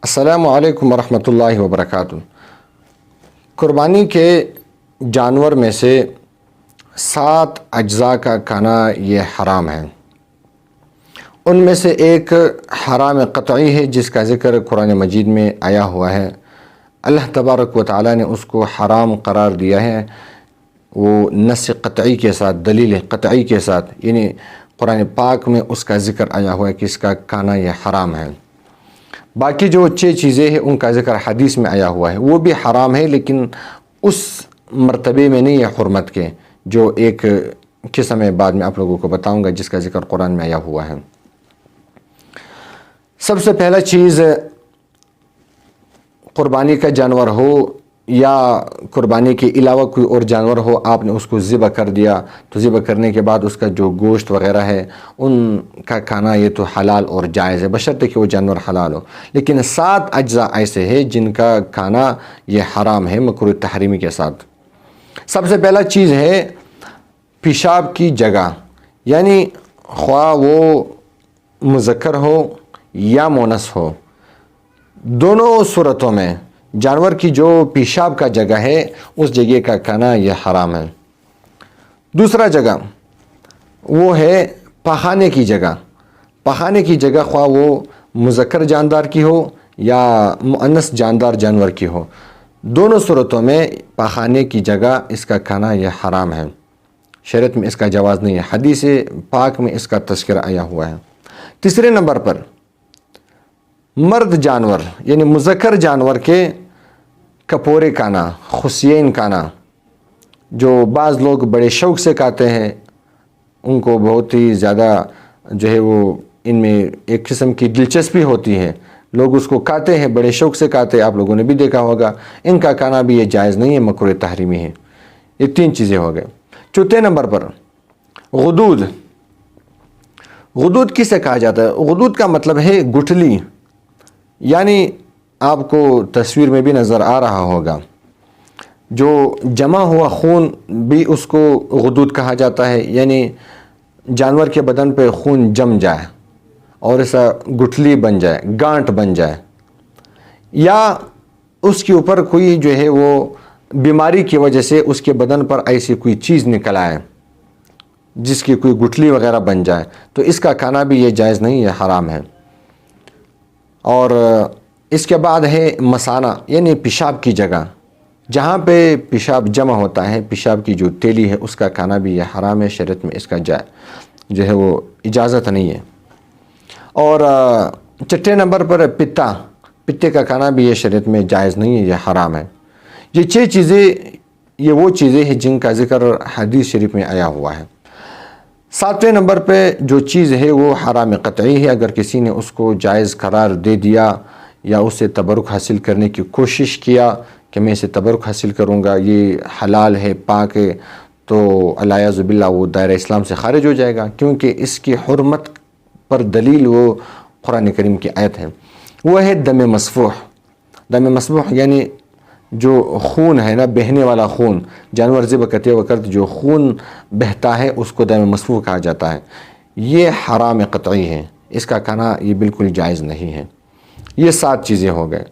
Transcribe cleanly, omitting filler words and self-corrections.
السلام علیکم ورحمۃ اللہ وبرکاتہ۔ قربانی کے جانور میں سے 7 اجزاء کا کھانا یہ حرام ہے۔ ان میں سے ایک حرام قطعی ہے جس کا ذکر قرآن مجید میں آیا ہوا ہے۔ اللہ تبارک و تعالی نے اس کو حرام قرار دیا ہے، وہ نص قطعی کے ساتھ، دلیل قطعی کے ساتھ، یعنی قرآن پاک میں اس کا ذکر آیا ہوا ہے کہ اس کا کھانا یہ حرام ہے۔ باقی جو 6 چیزیں ہیں ان کا ذکر حدیث میں آیا ہوا ہے، وہ بھی حرام ہے لیکن اس مرتبے میں نہیں ہے حرمت کے، جو ایک قسم ہے بعد میں آپ لوگوں کو بتاؤں گا جس کا ذکر قرآن میں آیا ہوا ہے۔ سب سے پہلا چیز، قربانی کا جانور ہو یا قربانی کے علاوہ کوئی اور جانور ہو، آپ نے اس کو ذبح کر دیا تو ذبح کرنے کے بعد اس کا جو گوشت وغیرہ ہے ان کا کھانا یہ تو حلال اور جائز ہے، بشرطے کہ وہ جانور حلال ہو۔ لیکن 7 اجزاء ایسے ہیں جن کا کھانا یہ حرام ہے مکروہ تحریمی کے ساتھ۔ سب سے پہلا چیز ہے پیشاب کی جگہ، یعنی خواہ وہ مذکر ہو یا مونس ہو، دونوں صورتوں میں جانور کی جو پیشاب کا جگہ ہے اس جگہ کا کھانا یہ حرام ہے۔ دوسرا جگہ وہ ہے پخانے کی جگہ۔ پخانے کی جگہ خواہ وہ مذکر جاندار کی ہو یا مؤنث جاندار جانور کی ہو، دونوں صورتوں میں پخانے کی جگہ اس کا کھانا یہ حرام ہے، شریعت میں اس کا جواز نہیں ہے، حدیث پاک میں اس کا تذکرہ آیا ہوا ہے۔ تیسرے نمبر پر مرد جانور یعنی مذکر جانور کے کپورے کھانا، خصیین کھانا، جو بعض لوگ بڑے شوق سے کھاتے ہیں، ان کو بہت ہی زیادہ جو ہے وہ ان میں ایک قسم کی دلچسپی ہوتی ہے، لوگ اس کو کھاتے ہیں، بڑے شوق سے کھاتے ہیں، آپ لوگوں نے بھی دیکھا ہوگا، ان کا کھانا بھی یہ جائز نہیں ہے، مکروہ تحریمی ہے۔ یہ 3 چیزیں ہو گئے۔ چوتھے نمبر پر غدود۔ غدود کسے کہا جاتا ہے؟ غدود کا مطلب ہے گٹھلی، یعنی آپ کو تصویر میں بھی نظر آ رہا ہوگا، جو جمع ہوا خون بھی اس کو غدود کہا جاتا ہے، یعنی جانور کے بدن پہ خون جم جائے اور ایسا گٹھلی بن جائے، گانٹ بن جائے، یا اس کے اوپر کوئی جو ہے وہ بیماری کی وجہ سے اس کے بدن پر ایسی کوئی چیز نکل آئے جس کی کوئی گٹھلی وغیرہ بن جائے، تو اس کا کھانا بھی یہ جائز نہیں، یہ حرام ہے۔ اور اس کے بعد ہے مثانہ، یعنی پیشاب کی جگہ، جہاں پہ پیشاب جمع ہوتا ہے، پیشاب کی جو تیلی ہے اس کا کھانا بھی یہ حرام ہے، شریعت میں اس کا جو ہے وہ اجازت نہیں ہے۔ اور چھٹے نمبر پر پتے کا کھانا بھی یہ شریعت میں جائز نہیں ہے، یہ حرام ہے۔ یہ 6 چیزیں یہ وہ چیزیں ہیں جن کا ذکر حدیث شریف میں آیا ہوا ہے۔ 7ویں نمبر پہ جو چیز ہے وہ حرام قطعی ہے، اگر کسی نے اس کو جائز قرار دے دیا یا اس سے تبرک حاصل کرنے کی کوشش کیا کہ میں اسے تبرک حاصل کروں گا، یہ حلال ہے، پاک ہے، تو الیاذ باللہ وہ دائرہ اسلام سے خارج ہو جائے گا، کیونکہ اس کی حرمت پر دلیل وہ قرآن کریم کی آیت ہے۔ وہ ہے دم مسفوح۔ دم مسفوح یعنی جو خون ہے نا، بہنے والا خون، جانور ذبح کرتے وقت جو خون بہتا ہے اس کو دم مسفوح کہا جاتا ہے، یہ حرام قطعی ہے، اس کا کھانا یہ بالکل جائز نہیں ہے۔ یہ 7 چیزیں ہو گئے۔